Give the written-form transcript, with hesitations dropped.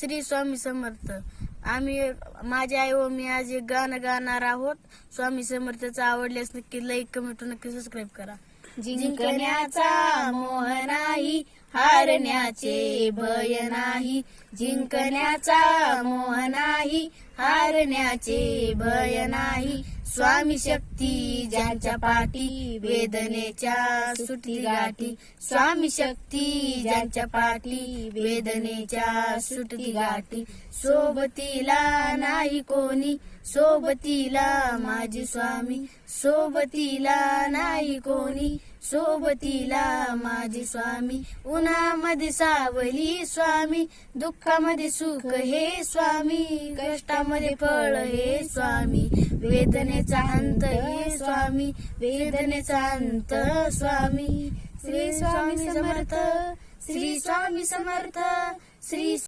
श्री स्वामी समर्थ. आम्ही माझे आई व मी आज एक गाणं गाणार आहोत. स्वामी समर्थाचं आवडल्यास नक्की लाईक, कमेंट, नक्की सबस्क्राईब करा. जिंकण्याचा मोह नाही, हारण्याचे भय नाही. जिंकण्याचा मोह नाही, हारण्याचे भय नाही. स्वामी शक्ती ज्यांच्या पाठी, वेदनेच्या सुटती गाठी. स्वामी शक्ती ज्यांच्या पाठी, वेदनेच्या सुटती गाठी. सोबतीला नाही कोणी, सोबतीला माझे स्वामी. सोबतीला नाही कोणी, सोबतीला माझे स्वामी. उन्हामध्ये सावली स्वामी, दुःखामध्ये सुख हे स्वामी. कष्टामध्ये फळ हे स्वामी, वेदनेचा अंत हे स्वामी. वेदनेचा अंत स्वामी. श्री स्वामी समर्थ, श्री स्वामी समर्थ, श्री